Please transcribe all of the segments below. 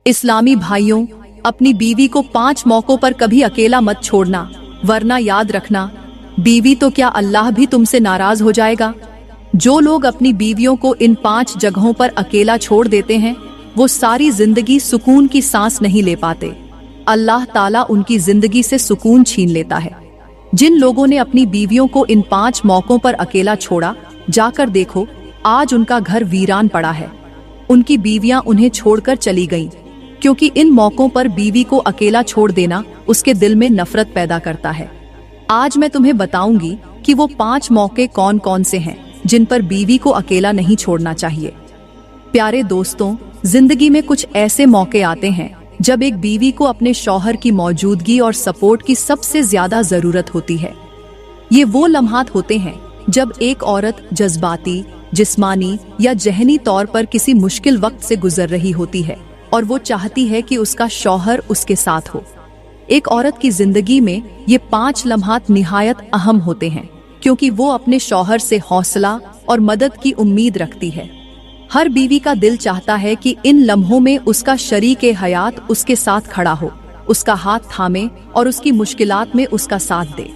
इस्लामी भाइयों, अपनी बीवी को 5 मौकों पर कभी अकेला मत छोड़ना, वरना याद रखना, बीवी तो क्या अल्लाह भी तुमसे नाराज हो जाएगा। जो लोग अपनी बीवियों को इन 5 जगहों पर अकेला छोड़ देते हैं, वो सारी जिंदगी सुकून की सांस नहीं ले पाते। अल्लाह ताला उनकी जिंदगी से सुकून छीन लेता है। जिन लोगों ने अपनी बीवियों को इन 5 मौकों पर अकेला छोड़ा, जाकर देखो, आज उनका घर वीरान पड़ा है। उनकी बीवियां उन्हें छोड़कर चली गईं, क्योंकि इन मौकों पर बीवी को अकेला छोड़ देना उसके दिल में नफरत पैदा करता है। आज मैं तुम्हें बताऊंगी कि वो 5 मौके कौन कौन से हैं जिन पर बीवी को अकेला नहीं छोड़ना चाहिए। प्यारे दोस्तों, जिंदगी में कुछ ऐसे मौके आते हैं जब एक बीवी को अपने शौहर की मौजूदगी और सपोर्ट की सबसे ज्यादा जरूरत होती है। ये वो लम्हात होते हैं जब एक औरत जज्बाती, जिस्मानी या ज़हनी तौर पर किसी मुश्किल वक्त से गुजर रही होती है और वो चाहती है कि उसका शौहर उसके साथ हो। एक औरत की जिंदगी में ये 5 लम्हात निहायत अहम होते हैं, क्योंकि वो अपने शौहर से हौसला और मदद की उम्मीद रखती है। हर बीवी का दिल चाहता है कि इन लम्हों में उसका शरीके हयात उसके साथ खड़ा हो, उसका हाथ थामे और उसकी मुश्किलात में उसका साथ दे।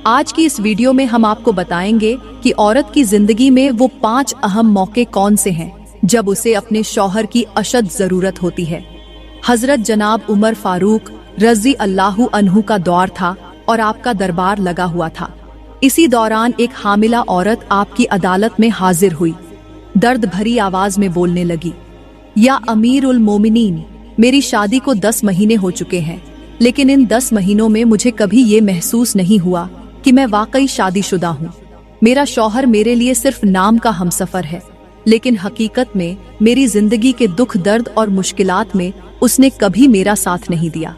आज की इस वीडियो में हम आपको बताएंगे कि औरत की जिंदगी में वो 5 अहम मौके कौन से हैं जब उसे अपने शौहर की अशद जरूरत होती है। हजरत जनाब उमर फारूक रज़ी अल्लाहु अन्हु का दौर था और आपका दरबार लगा हुआ था। इसी दौरान एक हामिला औरत आपकी अदालत में हाजिर हुई। दर्द भरी आवाज में बोलने लगी, या अमीर उल मोमिनीन, मेरी शादी को 10 महीने हो चुके हैं, लेकिन इन 10 महीनों में मुझे कभी ये महसूस नहीं हुआ कि मैं वाकई शादीशुदा हूँ। मेरा शौहर मेरे लिए सिर्फ नाम का हमसफर है, लेकिन हकीकत में मेरी जिंदगी के दुख दर्द और मुश्किलात में उसने कभी मेरा साथ नहीं दिया।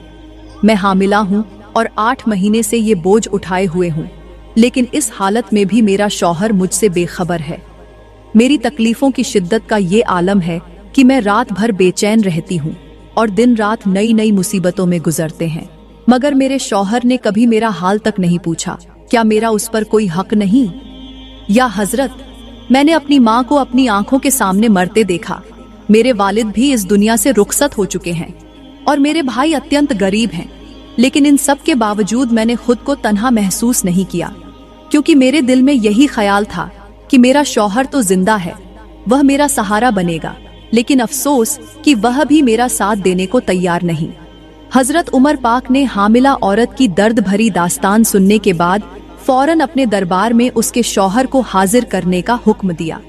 मैं हामिला हूँ और 8 महीने से ये बोझ उठाए हुए हूँ, लेकिन इस हालत में भी मेरा शौहर मुझसे बेखबर है। मेरी तकलीफों की शिद्दत का ये आलम है कि मैं रात भर बेचैन रहती हूँ और दिन रात नई नई मुसीबतों में गुजरते हैं, मगर मेरे शौहर ने कभी मेरा हाल तक नहीं पूछा। क्या मेरा उस पर कोई हक नहीं? या हजरत, मैंने अपनी माँ को अपनी आंखों के सामने मरते देखा। मेरे वालिद भी इस दुनिया से रुखसत हो चुके हैं और मेरे भाई अत्यंत गरीब हैं, लेकिन इन सब के बावजूद मैंने खुद को तन्हा महसूस नहीं किया, क्योंकि मेरे दिल में यही ख्याल था कि मेरा शौहर तो जिंदा है, वह मेरा सहारा बनेगा, लेकिन अफसोस कि वह भी मेरा साथ देने को तैयार नहीं। हजरत उमर पाक ने हामिला औरत की दर्द भरी दास्तान सुनने के बाद फौरन अपने दरबार में उसके शौहर को हाजिर करने का हुक्म दिया।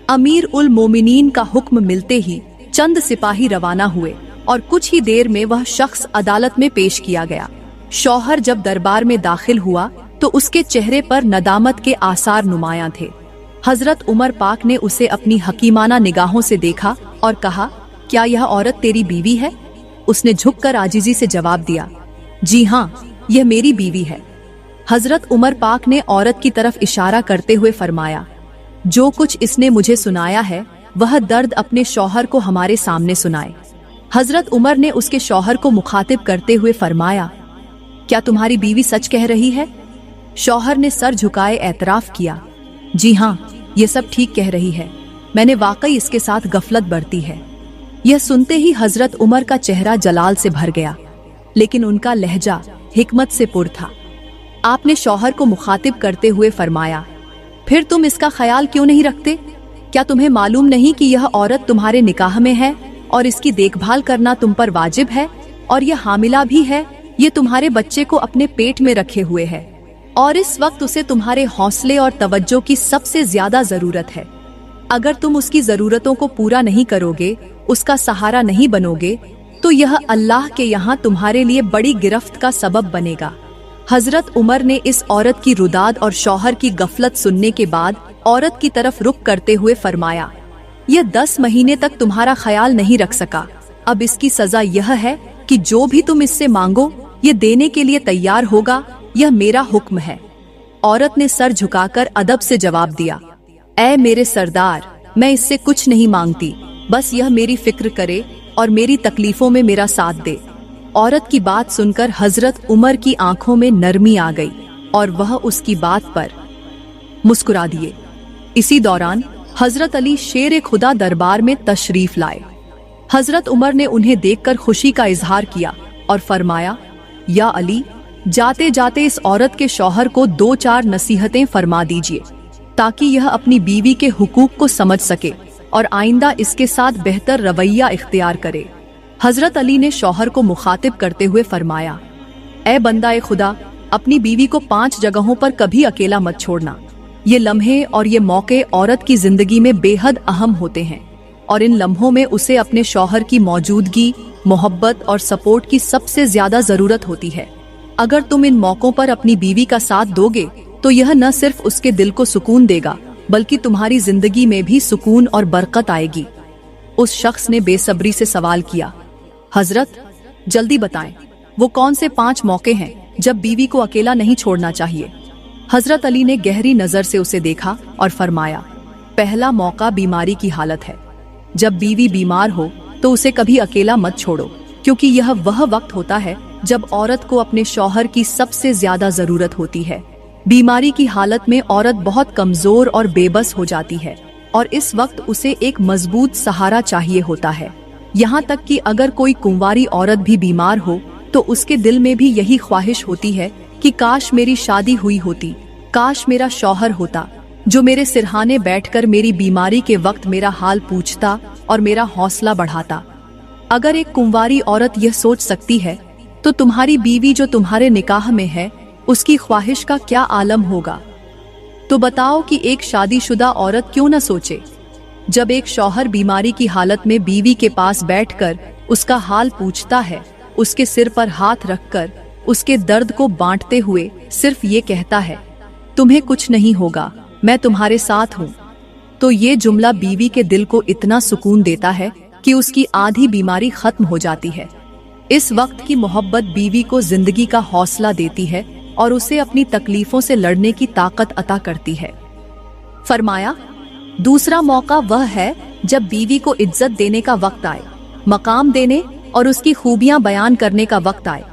अमीर उल मोमिनीन का हुक्म मिलते ही चंद सिपाही रवाना हुए और कुछ ही देर में वह शख्स अदालत में पेश किया गया। शौहर जब दरबार में दाखिल हुआ तो उसके चेहरे पर नदामत के आसार नुमायां थे। हजरत उमर पाक ने उसे अपनी हकीमाना निगाहों से देखा और कहा, क्या यह औरत तेरी बीवी है? उसने झुककर आजिजी से जवाब दिया, जी हाँ, यह मेरी बीवी है। हजरत उमर पाक ने औरत की तरफ इशारा करते हुए फरमाया, जो कुछ इसने मुझे सुनाया है वह दर्द अपने शौहर को हमारे सामने सुनाए। हजरत उमर ने उसके शौहर को मुखातिब करते हुए फरमाया, क्या तुम्हारी बीवी सच कह रही है? शौहर ने सर झुकाए एतराफ किया, जी हाँ, ये सब ठीक कह रही है, मैंने वाकई इसके साथ गफलत बरती है। यह सुनते ही हजरत उमर का चेहरा जलाल से भर गया, लेकिन उनका लहजा हिकमत से पुर था। आपने शौहर को मुखातिब करते हुए फरमाया, फिर तुम इसका ख्याल क्यों नहीं रखते? क्या तुम्हें मालूम नहीं कि यह औरत तुम्हारे निकाह में है और इसकी देखभाल करना तुम पर वाजिब है, और यह हामिला भी है, ये तुम्हारे बच्चे को अपने पेट में रखे हुए है और इस वक्त उसे तुम्हारे हौसले और तवज्जो की सबसे ज्यादा जरूरत है। अगर तुम उसकी जरूरतों को पूरा नहीं करोगे, उसका सहारा नहीं बनोगे, तो यह अल्लाह के यहाँ तुम्हारे लिए बड़ी गिरफ्त का सबब बनेगा। हजरत उमर ने इस औरत की रुदाद और शौहर की गफलत सुनने के बाद औरत की तरफ रुख करते हुए फरमाया, यह 10 महीने तक तुम्हारा ख्याल नहीं रख सका, अब इसकी सजा यह है कि जो भी तुम इससे मांगो ये देने के लिए तैयार होगा, यह मेरा हुक्म है। औरत ने सर झुकाकर अदब से जवाब दिया, ऐ मेरे सरदार, मैं इससे कुछ नहीं मांगती, बस यह मेरी फिक्र करे और मेरी तकलीफों में मेरा साथ दे। औरत की बात सुनकर हजरत उमर की आंखों में नरमी आ गई और वह उसकी बात पर मुस्कुरा दिए। इसी दौरान हजरत अली शेर खुदा दरबार में तशरीफ लाए। हजरत उमर ने उन्हें देखकर खुशी का इजहार किया और फरमाया, या अली, जाते जाते इस औरत के शौहर को 2-4 नसीहतें फरमा दीजिए ताकि यह अपनी बीवी के हुकूक को समझ सके और आइंदा इसके साथ बेहतर रवैया इख्तियार करे। हजरत अली ने शौहर को मुखातिब करते हुए फरमाया, ए बंदा खुदा, अपनी बीवी को 5 जगहों पर कभी अकेला मत छोड़ना। ये लम्हे और ये मौके औरत की जिंदगी में बेहद अहम होते हैं और इन लम्हों में उसे अपने शौहर की मौजूदगी, मोहब्बत और सपोर्ट की सबसे ज्यादा जरूरत होती है। अगर तुम इन मौकों पर अपनी बीवी का साथ दोगे तो यह न सिर्फ उसके दिल को सुकून देगा बल्कि तुम्हारी जिंदगी में भी सुकून और बरकत आएगी। उस शख्स ने बेसब्री से सवाल किया, हजरत, जल्दी बताएं, वो कौन से 5 मौके हैं जब बीवी को अकेला नहीं छोड़ना चाहिए? हजरत अली ने गहरी नजर से उसे देखा और फरमाया, पहला मौका बीमारी की हालत है। जब बीवी बीमार हो तो उसे कभी अकेला मत छोड़ो, क्योंकि यह वह वक्त होता है जब औरत को अपने शौहर की सबसे ज्यादा जरूरत होती है। बीमारी की हालत में औरत बहुत कमजोर और बेबस हो जाती है और इस वक्त उसे एक मजबूत सहारा चाहिए होता है। यहाँ तक कि अगर कोई कुंवारी औरत भी बीमार हो तो उसके दिल में भी यही ख्वाहिश होती है कि काश मेरी शादी हुई होती, काश मेरा शौहर होता जो मेरे सिरहाने बैठकर मेरी बीमारी के वक्त मेरा हाल पूछता और मेरा हौसला बढ़ाता। अगर एक कुंवारी औरत यह सोच सकती है तो तुम्हारी बीवी जो तुम्हारे निकाह में है उसकी ख्वाहिश का क्या आलम होगा। तो बताओ कि एक शादीशुदा औरत क्यों न सोचे। जब एक शौहर बीमारी की हालत में बीवी के पास बैठकर उसका हाल पूछता है, उसके सिर पर हाथ रखकर उसके दर्द को बांटते हुए सिर्फ ये कहता है, तुम्हें कुछ नहीं होगा, मैं तुम्हारे साथ हूँ, तो ये जुमला बीवी के दिल को इतना सुकून देता है कि उसकी आधी बीमारी खत्म हो जाती है। इस वक्त की मोहब्बत बीवी को जिंदगी का हौसला देती है और उसे अपनी तकलीफों से लड़ने की ताकत अता करती है। फरमाया, दूसरा मौका वह है जब बीवी को इज्जत देने का वक्त आए, मकाम देने और उसकी खूबियां बयान करने का वक्त आए।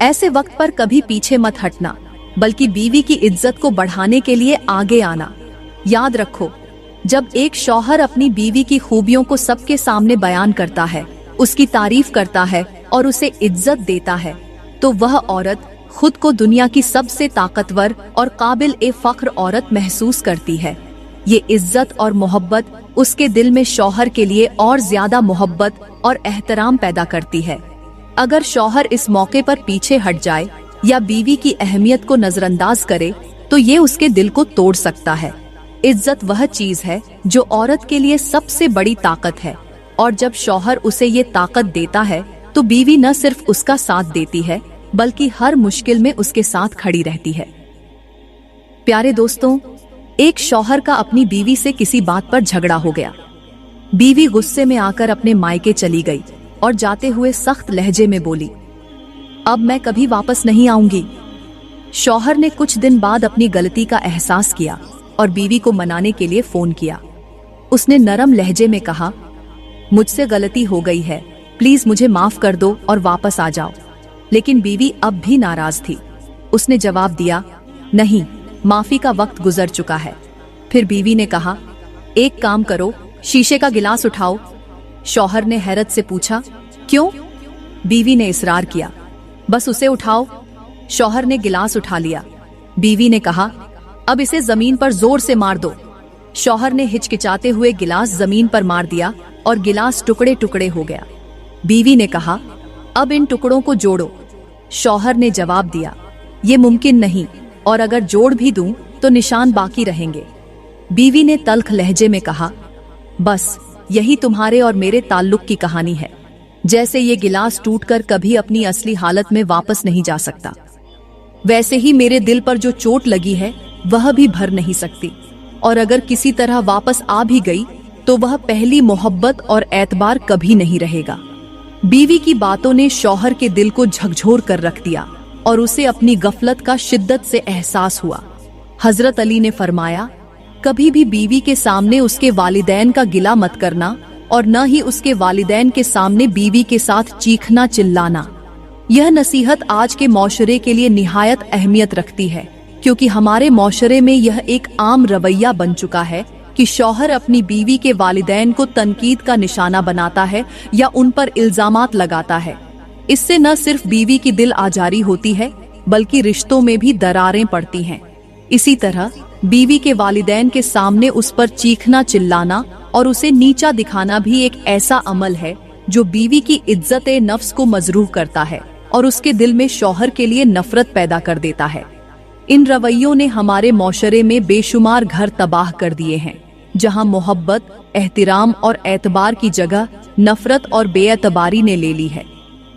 ऐसे वक्त पर कभी पीछे मत हटना बल्कि बीवी की इज्जत को बढ़ाने के लिए आगे आना। याद रखो, जब एक शौहर अपनी बीवी की खूबियों को सबके सामने बयान करता है, उसकी तारीफ करता है और उसे इज्जत देता है, तो वह औरत खुद को दुनिया की सबसे ताकतवर और काबिल ए फख्र औरत महसूस करती है। ये इज्जत और मोहब्बत उसके दिल में शौहर के लिए और ज्यादा मोहब्बत और एहतराम पैदा करती है। अगर शौहर इस मौके पर पीछे हट जाए या बीवी की अहमियत को नजरअंदाज करे तो ये उसके दिल को तोड़ सकता है। इज्जत वह चीज है जो औरत के लिए सबसे बड़ी ताकत है और जब शौहर उसे ये ताकत देता है तो बीवी न सिर्फ उसका साथ देती है बल्कि हर मुश्किल में उसके साथ खड़ी रहती है। प्यारे दोस्तों, एक शौहर का अपनी बीवी से किसी बात पर झगड़ा हो गया। बीवी गुस्से में आकर अपने मायके चली गई और जाते हुए सख्त लहजे में बोली, अब मैं कभी वापस नहीं आऊंगी। शौहर ने कुछ दिन बाद अपनी गलती का एहसास किया और बीवी को मनाने के लिए फोन किया। उसने नरम लहजे में कहा, मुझसे गलती हो गई है, प्लीज मुझे माफ कर दो और वापस आ जाओ। लेकिन बीवी अब भी नाराज थी। उसने जवाब दिया, नहीं, माफी का वक्त गुजर चुका है। फिर बीवी ने कहा, एक काम करो, शीशे का गिलास उठाओ। शौहर ने हैरत से पूछा, क्यों? बीवी ने इसरार किया, बस उसे उठाओ। शौहर ने गिलास उठा लिया। बीवी ने कहा, अब इसे जमीन पर जोर से मार दो। शौहर ने हिचकिचाते हुए गिलास जमीन पर मार दिया और गिलास टुकड़े टुकड़े हो गया। बीवी ने कहा, अब इन टुकड़ों को जोड़ो। शौहर ने जवाब दिया, ये मुमकिन नहीं, और अगर जोड़ भी दूं तो निशान बाकी रहेंगे। बीवी ने तल्ख लहजे में कहा, बस यही तुम्हारे और मेरे ताल्लुक की कहानी है। जैसे ये गिलास टूटकर कभी अपनी असली हालत में वापस नहीं जा सकता, वैसे ही मेरे दिल पर जो चोट लगी है वह भी भर नहीं सकती, और अगर किसी तरह वापस आ भी गई तो वह पहली मोहब्बत और एतबार कभी नहीं रहेगा। बीवी की बातों ने शौहर के दिल को झकझोर कर रख दिया और उसे अपनी गफलत का शिद्दत से एहसास हुआ। हजरत अली ने फरमाया, कभी भी बीवी के सामने उसके वालिदैन का गिला मत करना और न ही उसके वालिदैन के सामने बीवी के साथ चीखना चिल्लाना। यह नसीहत आज के मौशरे के लिए निहायत अहमियत रखती है, क्योंकि हमारे मौशरे में यह एक आम रवैया बन चुका है कि शौहर अपनी बीवी के वालिदैन को तनकीद का निशाना बनाता है या उन पर इल्जामात लगाता है। इससे न सिर्फ बीवी की दिल आजारी होती है बल्कि रिश्तों में भी दरारें पड़ती हैं। इसी तरह बीवी के वालिदैन के सामने उस पर चीखना, चिल्लाना और उसे नीचा दिखाना भी एक ऐसा अमल है जो बीवी की इज्जत नफ्स को मजरूह करता है और उसके दिल में शौहर के लिए नफरत पैदा कर देता है। इन रवैयों ने हमारे मौशरे में बेशुमार घर तबाह कर दिए हैं, जहां मोहब्बत, एहतिराम और एतबार की जगह नफरत और बेएतबारी ने ले ली है।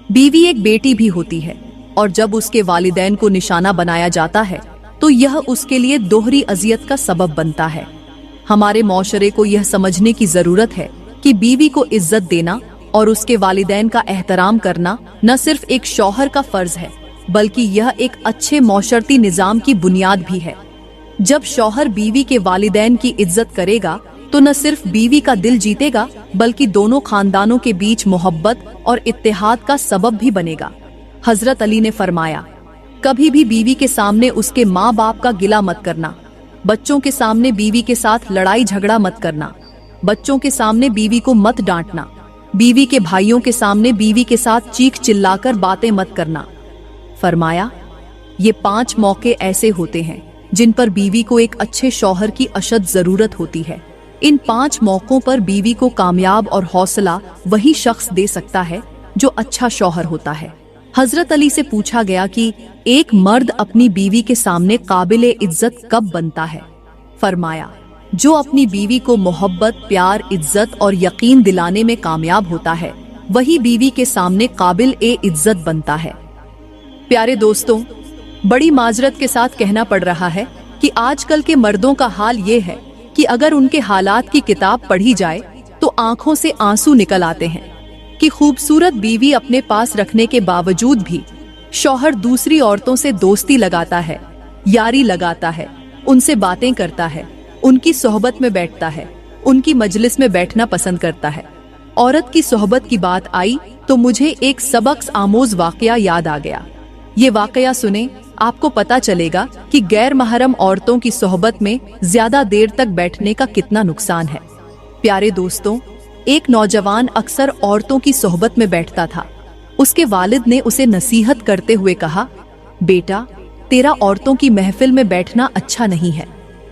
बीवी एक बेटी भी होती है और जब उसके वालिदैन को निशाना बनाया जाता है तो यह उसके लिए दोहरी अजियत का सबब बनता है। हमारे मौशरे को यह समझने की जरूरत है कि बीवी को इज्जत देना और उसके वालिदैन का एहतराम करना न सिर्फ एक शौहर का फर्ज है बल्कि यह एक अच्छे मौशरती निजाम की बुनियाद भी है। जब शौहर बीवी के वालिदैन की इज्जत करेगा तो न सिर्फ बीवी का दिल जीतेगा बल्कि दोनों खानदानों के बीच मोहब्बत और इत्तेहाद का सबब भी बनेगा। हजरत अली ने फरमाया, कभी भी बीवी के सामने उसके माँ बाप का गिला मत करना, बच्चों के सामने बीवी के साथ लड़ाई झगड़ा मत करना, बच्चों के सामने बीवी को मत डांटना, बीवी के भाइयों के सामने बीवी के साथ चीख चिल्लाकर बातें मत करना। फरमाया, ये 5 मौके ऐसे होते हैं जिन पर बीवी को एक अच्छे शौहर की अशद जरूरत होती है। इन 5 मौकों पर बीवी को कामयाब और हौसला वही शख्स दे सकता है जो अच्छा शौहर होता है। हजरत अली से पूछा गया कि एक मर्द अपनी बीवी के सामने काबिल इज्जत कब बनता है? फरमाया, जो अपनी बीवी को मोहब्बत, प्यार, इज्जत और यकीन दिलाने में कामयाब होता है वही बीवी के सामने काबिल इज्जत बनता है। प्यारे दोस्तों, बड़ी माजरत के साथ कहना पड़ रहा है कि आजकल के मर्दों का हाल ये है कि अगर उनके हालात की किताब पढ़ी जाए तो आंखों से आंसू निकल आते हैं कि खूबसूरत बीवी अपने पास रखने के बावजूद भी शौहर दूसरी औरतों से दोस्ती लगाता है, यारी लगाता है, उनसे बातें करता है, उनकी सोहबत में बैठता है, उनकी मजलिस में बैठना पसंद करता है। औरत की सोहबत की बात आई तो मुझे एक सबक आमोज वाकया याद आ गया। ये वाकया सुने, आपको पता चलेगा कि गैर महरम औरतों की सोहबत में ज्यादा देर तक बैठने का कितना नुकसान है। प्यारे दोस्तों, एक नौजवान अक्सर औरतों की सोहबत में बैठता था। उसके वालिद ने उसे नसीहत करते हुए कहा, बेटा, तेरा औरतों की महफिल में बैठना अच्छा नहीं है।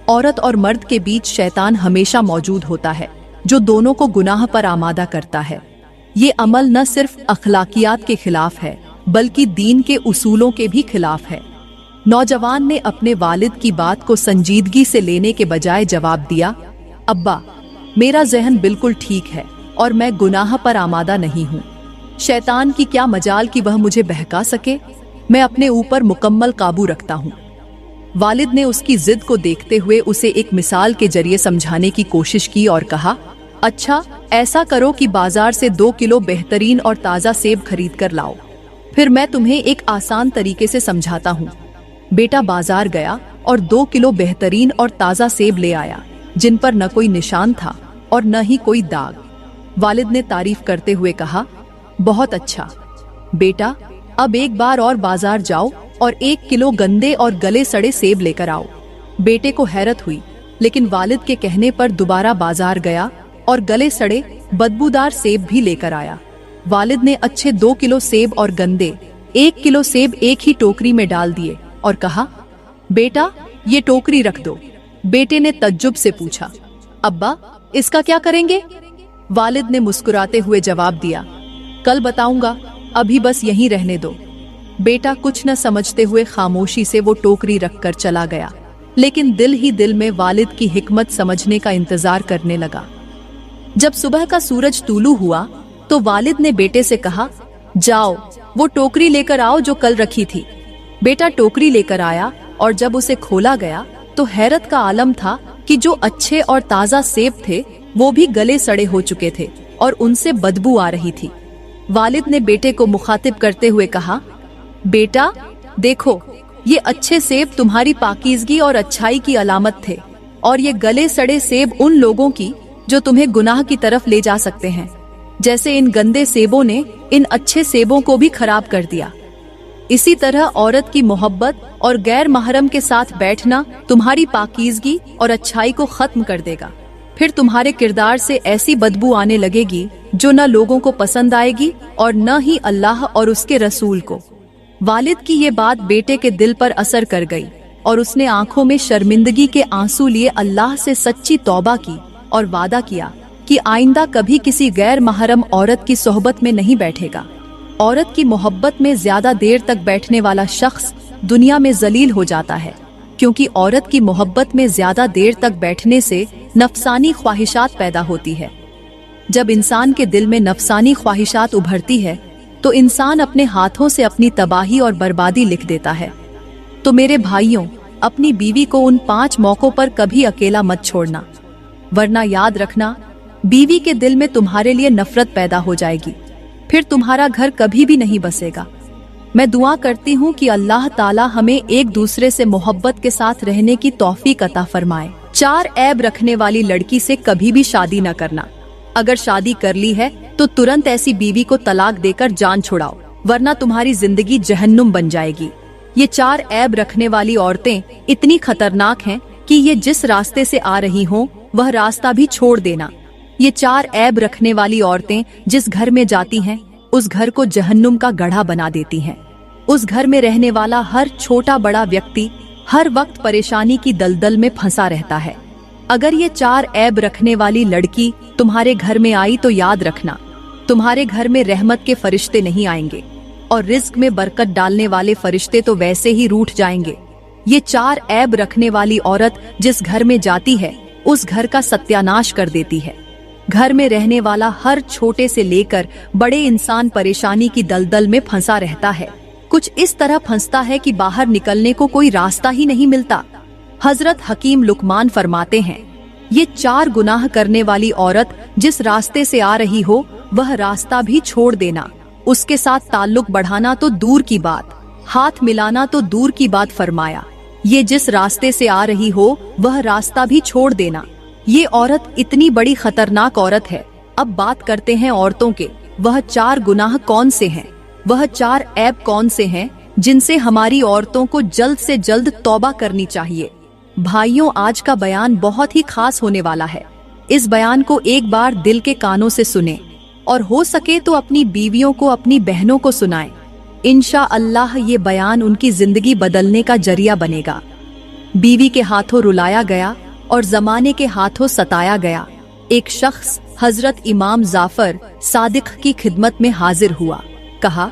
औरत और मर्द के बीच शैतान हमेशा मौजूद होता है जो दोनों को गुनाह पर आमादा करता है। ये अमल न सिर्फ अखलाकियात के खिलाफ है बल्कि दीन के उसूलों के भी खिलाफ है। नौजवान ने अपने वालिद की बात को संजीदगी से लेने के बजाय जवाब दिया, अब्बा, मेरा जहन बिल्कुल ठीक है और मैं गुनाह पर आमादा नहीं हूँ। शैतान की क्या मजाल कि वह मुझे बहका सके। मैं अपने ऊपर मुकम्मल काबू रखता हूँ। वालिद ने उसकी जिद को देखते हुए उसे एक मिसाल के जरिए समझाने की कोशिश की और कहा, अच्छा, ऐसा करो कि बाजार से 2 किलो बेहतरीन और ताज़ा सेब खरीद कर लाओ, फिर मैं तुम्हें एक आसान तरीके से समझाता हूँ। बेटा बाजार गया और 2 किलो बेहतरीन और ताज़ा सेब ले आया जिन पर न कोई निशान था और न ही कोई दाग। वालिद ने तारीफ करते हुए कहा, बहुत अच्छा बेटा, अब एक बार और बाजार जाओ और 1 किलो गंदे और गले सड़े सेब लेकर आओ। बेटे को हैरत हुई, लेकिन वालिद के कहने पर दोबारा बाजार गया और गले सड़े बदबूदार सेब भी लेकर आया। वालिद ने अच्छे 2 किलो सेब और गंदे 1 किलो सेब एक ही टोकरी में डाल दिए और कहा, बेटा, ये टोकरी रख दो। बेटे ने तज्जुब से पूछा, अब्बा, इसका क्या करेंगे? वालिद ने मुस्कुराते हुए जवाब दिया, कल बताऊंगा, अभी बस यहीं रहने दो। बेटा कुछ न समझते हुए खामोशी से वो टोकरी रखकर चला गया, लेकिन दिल ही दिल में वालिद की हिकमत समझने का इंतजार करने लगा। जब सुबह का सूरज तुलू हुआ तो वालिद ने बेटे से कहा, जाओ वो टोकरी लेकर आओ जो कल रखी थी। बेटा टोकरी लेकर आया और जब उसे खोला गया तो हैरत का आलम था कि जो अच्छे और ताज़ा सेब थे वो भी गले सड़े हो चुके थे और उनसे बदबू आ रही थी। वालिद ने बेटे को मुखातिब करते हुए कहा, बेटा देखो, ये अच्छे सेब तुम्हारी पाकीज़गी और अच्छाई की अलामत थे और ये गले सड़े सेब उन लोगों की जो तुम्हें गुनाह की तरफ ले जा सकते हैं, जैसे इन गंदे सेबों ने इन अच्छे सेबों को भी खराब कर दिया। इसी तरह औरत की मोहब्बत और गैर महरम के साथ बैठना तुम्हारी पाकीज़गी और अच्छाई को खत्म कर देगा। फिर तुम्हारे किरदार से ऐसी बदबू आने लगेगी जो न लोगों को पसंद आएगी और न ही अल्लाह और उसके रसूल को। वालिद की ये बात बेटे के दिल पर असर कर गई और उसने आंखों में शर्मिंदगी के आंसू लिए अल्लाह से सच्ची तौबा की और वादा किया कि आइंदा कभी किसी गैर महरम औरत की सोहबत में नहीं बैठेगा। औरत की मोहब्बत में ज्यादा देर तक बैठने वाला शख्स दुनिया में जलील हो जाता है, क्योंकि औरत की मोहब्बत में ज्यादा देर तक बैठने से नफसानी ख्वाहिशात पैदा होती है। जब इंसान के दिल में नफसानी ख्वाहिशात उभरती है तो इंसान अपने हाथों से अपनी तबाही और बर्बादी लिख देता है। तो मेरे भाइयों, अपनी बीवी को उन 5 मौकों पर कभी अकेला मत छोड़ना, वरना याद रखना बीवी के दिल में तुम्हारे लिए नफरत पैदा हो जाएगी, फिर तुम्हारा घर कभी भी नहीं बसेगा। मैं दुआ करती हूँ कि अल्लाह ताला हमें एक दूसरे से मोहब्बत के साथ रहने की तौफीक अता फरमाए। 4 ऐब रखने वाली लड़की से कभी भी शादी न करना। अगर शादी कर ली है तो तुरंत ऐसी बीवी को तलाक देकर जान छुड़ाओ, वरना तुम्हारी जिंदगी जहन्नुम बन जाएगी। ये 4 ऐब रखने वाली औरतें इतनी खतरनाक हैं कि ये जिस रास्ते से आ रही हों वह रास्ता भी छोड़ देना। ये 4 ऐब रखने वाली औरतें जिस घर में जाती हैं उस घर को जहन्नुम का गड्ढा बना देती हैं। उस घर में रहने वाला हर छोटा बड़ा व्यक्ति हर वक्त परेशानी की दलदल में फंसा रहता है। अगर ये 4 ऐब रखने वाली लड़की तुम्हारे घर में आई तो याद रखना, तुम्हारे घर में रहमत के फरिश्ते नहीं आएंगे और रिज्क में बरकत डालने वाले फरिश्ते तो वैसे ही रूठ जाएंगे। ये 4 ऐब रखने वाली औरत जिस घर में जाती है उस घर का सत्यानाश कर देती है। घर में रहने वाला हर छोटे से लेकर बड़े इंसान परेशानी की दलदल में फंसा रहता है। कुछ इस तरह फंसता है कि बाहर निकलने को कोई रास्ता ही नहीं मिलता। हजरत हकीम लुकमान फरमाते हैं, ये 4 गुनाह करने वाली औरत जिस रास्ते से आ रही हो वह रास्ता भी छोड़ देना, उसके साथ ताल्लुक बढ़ाना तो दूर की बात, हाथ मिलाना तो दूर की बात फरमाया। ये जिस रास्ते से आ रही हो वह रास्ता भी छोड़ देना। ये औरत इतनी बड़ी खतरनाक औरत है। अब बात करते हैं औरतों के। वह 4 गुनाह कौन से हैं? वह 4 ऐब कौन से हैं जिनसे हमारी औरतों को जल्द से जल्द तौबा करनी चाहिए? भाइयों, आज का बयान बहुत ही खास होने वाला है। इस बयान को एक बार दिल के कानों से सुने और हो सके तो अपनी बीवियों को, अपनी बहनों को सुनाएं। इंशाअल्लाह ये बयान उनकी जिंदगी बदलने का जरिया बनेगा। बीवी के हाथों रुलाया गया और जमाने के हाथों सताया गया एक शख्स हजरत इमाम जाफर सादिक की खिदमत में हाजिर हुआ। कहा,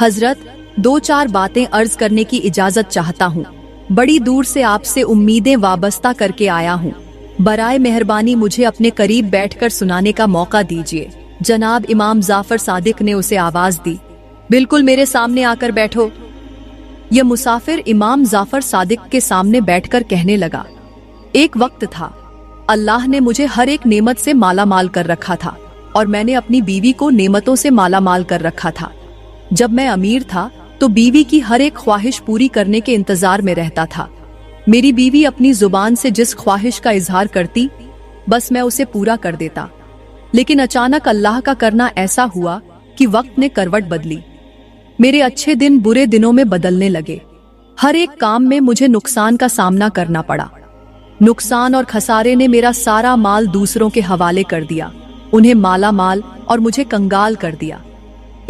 हजरत, 2-4 बातें अर्ज करने की इजाजत चाहता हूँ। बड़ी दूर से आपसे उम्मीदें वाबस्ता करके आया हूँ। बराए मेहरबानी मुझे अपने करीब बैठकर सुनाने का मौका दीजिए। जनाब इमाम जाफर सादिक ने उसे आवाज दी, बिल्कुल मेरे सामने आकर बैठो। यह मुसाफिर इमाम जाफर सादिक के सामने बैठकर कहने लगा, एक वक्त था, अल्लाह ने मुझे हर एक नेमत से माला माल कर रखा था और मैंने अपनी बीवी को नेमतों से माला माल कर रखा था। जब मैं अमीर था तो बीवी की हर एक ख्वाहिश पूरी करने के इंतजार में रहता था। मेरी बीवी अपनी जुबान से जिस ख्वाहिश का इजहार करती बस मैं उसे पूरा कर देता। लेकिन अचानक अल्लाह का करना ऐसा हुआ कि वक्त ने करवट बदली। मेरे अच्छे दिन बुरे दिनों में बदलने लगे। हर एक काम में मुझे नुकसान का सामना करना पड़ा। नुकसान और खसारे ने मेरा सारा माल दूसरों के हवाले कर दिया, उन्हें माला माल और मुझे कंगाल कर दिया।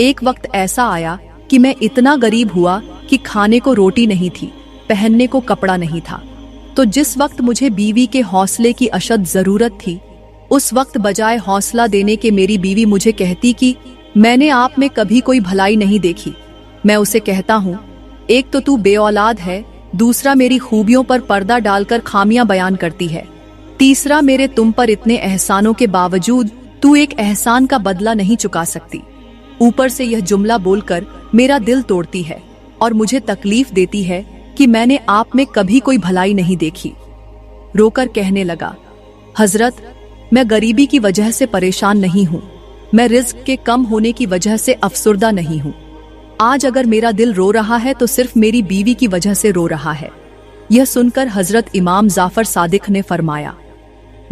एक वक्त ऐसा आया कि मैं इतना गरीब हुआ कि खाने को रोटी नहीं थी, पहनने को कपड़ा नहीं था। तो जिस वक्त मुझे बीवी के हौसले की अशद जरूरत थी, उस वक्त बजाय हौसला देने के मेरी बीवी मुझे कहती कि मैंने आप में कभी कोई भलाई नहीं देखी। मैं उसे कहता हूँ, एक तो तू बेऔलाद है, दूसरा मेरी खूबियों पर पर्दा डालकर खामियां बयान करती है, तीसरा मेरे तुम पर इतने एहसानों के बावजूद तू एक एहसान का बदला नहीं चुका सकती। ऊपर से यह जुमला बोलकर मेरा दिल तोड़ती है और मुझे तकलीफ देती है कि मैंने आप में कभी कोई भलाई नहीं देखी। रोकर कहने लगा, हजरत, मैं गरीबी की वजह से परेशान नहीं हूँ, मैं रिज्क के कम होने की वजह से अफसुर्दा नहीं हूँ। आज अगर मेरा दिल रो रहा है तो सिर्फ मेरी बीवी की वजह से रो रहा है। यह सुनकर हजरत इमाम जाफर सादिक ने फरमाया,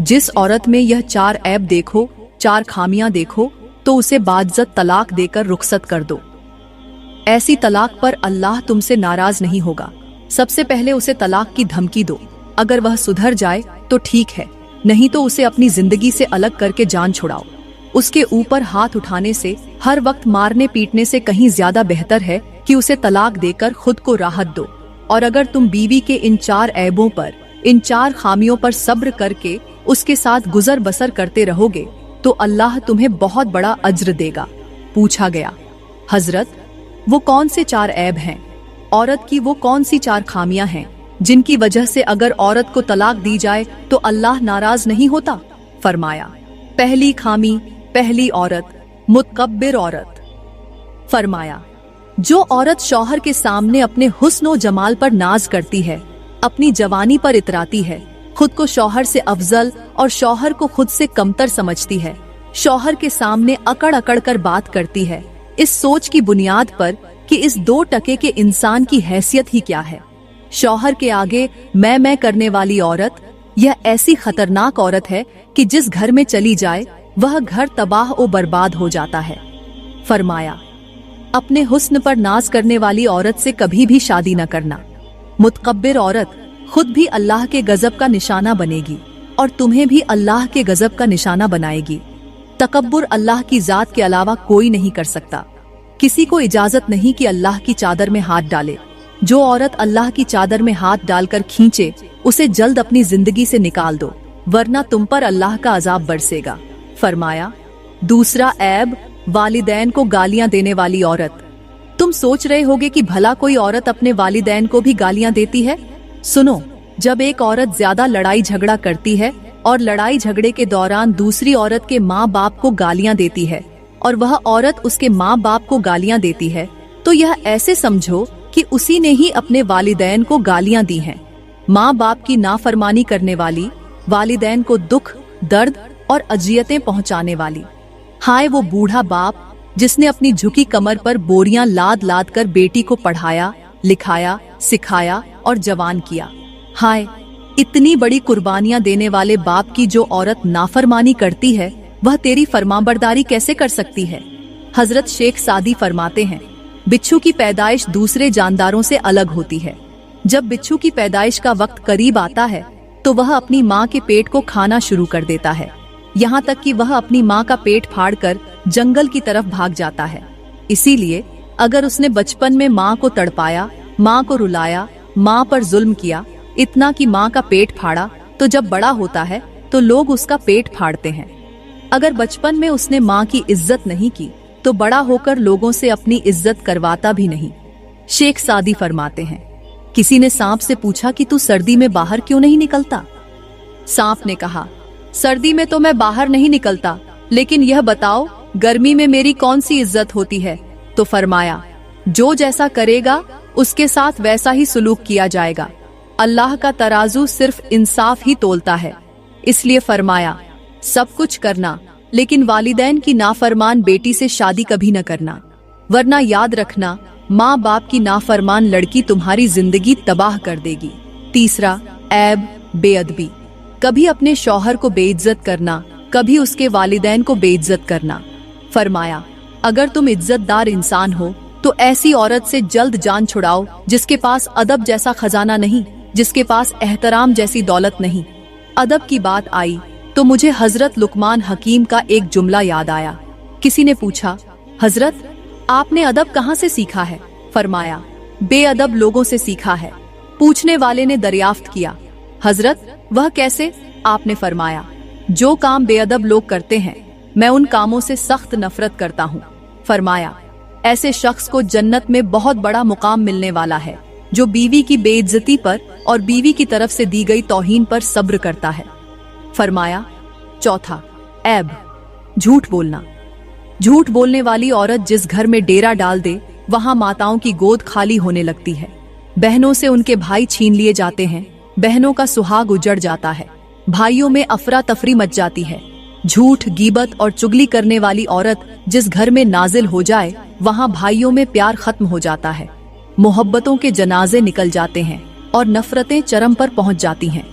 जिस औरत में यह 4 ऐब देखो, 4 खामियां देखो, तो उसे बाइज्जत तलाक देकर रुखसत कर दो। ऐसी तलाक पर अल्लाह तुमसे नाराज नहीं होगा। सबसे पहले उसे तलाक की धमकी दो। अगर वह सुधर जाए तो ठीक है, नहीं तो उसे अपनी जिंदगी से अलग करके जान छुड़ाओ। उसके ऊपर हाथ उठाने से, हर वक्त मारने पीटने से कहीं ज्यादा बेहतर है कि उसे तलाक देकर खुद को राहत दो। और अगर तुम बीवी के इन 4 ऐबों पर, इन 4 खामियों पर सब्र करके उसके साथ गुजर बसर करते रहोगे तो अल्लाह तुम्हें बहुत बड़ा अज्र देगा। पूछा गया, हजरत वो कौन से 4 ऐब हैं? औरत की वो कौन सी 4 खामियां हैं जिनकी वजह से अगर औरत को तलाक दी जाए तो अल्लाह नाराज नहीं होता? फरमाया, पहली खामी, पहली औरत, मुतकब्बिर औरत। फरमाया, जो औरत शौहर के सामने अपने हुस्न और जमाल पर नाज करती है, अपनी जवानी पर इतराती है, खुद को शौहर से अफजल और शौहर को खुद से कमतर समझती है, शौहर के सामने अकड़ अकड़ कर बात करती है, इस सोच की बुनियाद पर कि इस 2 टके के इंसान की हैसियत ही क्या है। शौहर के आगे मैं करने वाली औरत, यह ऐसी खतरनाक औरत है कि जिस घर में चली जाए वह घर तबाह और बर्बाद हो जाता है। फरमाया, अपने हुस्न पर नाज करने वाली औरत से कभी भी शादी न करना। मुतकब्बिर औरत खुद भी अल्लाह के गजब का निशाना बनेगी और तुम्हें भी अल्लाह के गजब का निशाना बनाएगी। तकब्बुर अल्लाह की जात के अलावा कोई नहीं कर सकता। किसी को इजाजत नहीं कि अल्लाह की चादर में हाथ डाले। जो औरत अल्लाह की चादर में हाथ डालकर खींचे, उसे जल्द अपनी जिंदगी से निकाल दो, वरना तुम पर अल्लाह का अजाब बरसेगा। फरमाया, दूसरा ऐब, वालिदैन को गालियां देने वाली औरत। तुम सोच रहे होगे कि भला कोई औरत अपने वालिदैन को भी गालियां देती है? सुनो, जब एक औरत ज्यादा लड़ाई झगड़ा करती है और लड़ाई झगड़े के दौरान दूसरी औरत के माँ बाप को गालियां देती है और वह औरत उसके माँ बाप को गालियां देती है, तो यह ऐसे समझो कि उसी ने ही अपने वालिदैन को गालियां दी हैं। माँ बाप की नाफरमानी करने वाली, वालिदैन को दुख, दर्द और अजियतें पहुंचाने वाली। हाय वो बूढ़ा बाप जिसने अपनी झुकी कमर पर बोरियां लाद लाद कर बेटी को पढ़ाया, लिखाया, सिखाया और जवान किया। हाय इतनी बड़ी कुर्बानियां देने वाले बाप की जो औरत नाफरमानी करती है, वह तेरी फरमाबरदारी कैसे कर सकती है? हजरत शेख सादी फरमाते हैं, बिच्छू की पैदाइश दूसरे जानदारों से अलग होती है। जब बिच्छू की पैदाइश का वक्त करीब आता है तो वह अपनी माँ के पेट को खाना शुरू कर देता है, यहाँ तक कि वह अपनी माँ का पेट फाड़कर जंगल की तरफ भाग जाता है। इसीलिए अगर उसने बचपन में माँ को तड़पाया, माँ को रुलाया, माँ पर जुल्म किया, इतना कि माँ का पेट फाड़ा, तो जब बड़ा होता है तो लोग उसका पेट फाड़ते हैं। अगर बचपन में उसने माँ की इज्जत नहीं की तो बड़ा होकर लोगों से अपनी इज्जत करवाता भी नहीं। शेख सादी फरमाते हैं, किसी ने सांप से पूछा कि तू सर्दी में बाहर क्यों नहीं निकलता? सांप ने कहा, सर्दी में तो मैं बाहर नहीं निकलता, लेकिन यह बताओ गर्मी में मेरी कौन सी इज्जत होती है? तो फरमाया, जो जैसा करेगा उसके साथ वैसा ही सुलूक किया जाएगा। अल्लाह का तराजू सिर्फ इंसाफ ही तोलता है। इसलिए फरमाया, सब कुछ करना, लेकिन वालिदैन की नाफरमान बेटी से शादी कभी न करना, वरना याद रखना माँ बाप की नाफरमान लड़की तुम्हारी जिंदगी तबाह कर देगी। तीसरा ऐब, बेअदबी। कभी अपने शौहर को बेइज्जत करना, कभी उसके वालिदैन को बेइज्जत करना। फरमाया, अगर तुम इज्जतदार इंसान हो तो ऐसी औरत से जल्द जान छुड़ाओ जिसके पास अदब जैसा खजाना नहीं, जिसके पास एहतराम जैसी दौलत नहीं। अदब की बात आई तो मुझे हजरत लुकमान हकीम का एक जुमला याद आया। किसी ने पूछा, हजरत आपने अदब कहाँ से सीखा है? फरमाया, बेअदब लोगों से सीखा है। पूछने वाले ने दरियाफ्त किया, हजरत वह कैसे? आपने फरमाया, जो काम बेअदब लोग करते हैं मैं उन कामों से सख्त नफरत करता हूँ। फरमाया, ऐसे शख्स को जन्नत में बहुत बड़ा मुकाम मिलने वाला है जो बीवी की बेइज्जती पर और बीवी की तरफ से दी गई तौहीन पर सब्र करता है। फरमाया, चौथा ऐब, झूठ बोलना। झूठ बोलने वाली औरत जिस घर में डेरा डाल दे वहां माताओं की गोद खाली होने लगती है, बहनों से उनके भाई छीन लिए जाते हैं, बहनों का सुहाग उजड़ जाता है, भाइयों में अफरा तफरी मच जाती है। झूठ, गीबत और चुगली करने वाली औरत जिस घर में नाजिल हो जाए वहां भाइयों में प्यार खत्म हो जाता है, मोहब्बतों के जनाजे निकल जाते हैं और नफरतें चरम पर पहुंच जाती हैं।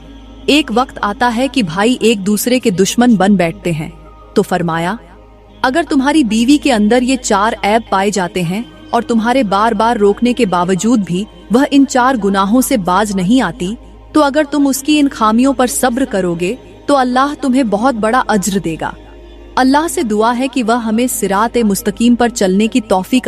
एक वक्त आता है कि भाई एक दूसरे के दुश्मन बन बैठते हैं। तो फरमाया, अगर तुम्हारी बीवी के अंदर ये 4 ऐब पाए जाते हैं और तुम्हारे बार बार रोकने के बावजूद भी वह इन 4 गुनाहों से बाज नहीं आती, तो अगर तुम उसकी इन खामियों पर सब्र करोगे तो अल्लाह तुम्हें बहुत बड़ा अज्र देगा। अल्लाह से दुआ है कि वह हमें सिरात मुस्तकीम पर चलने की तौफीक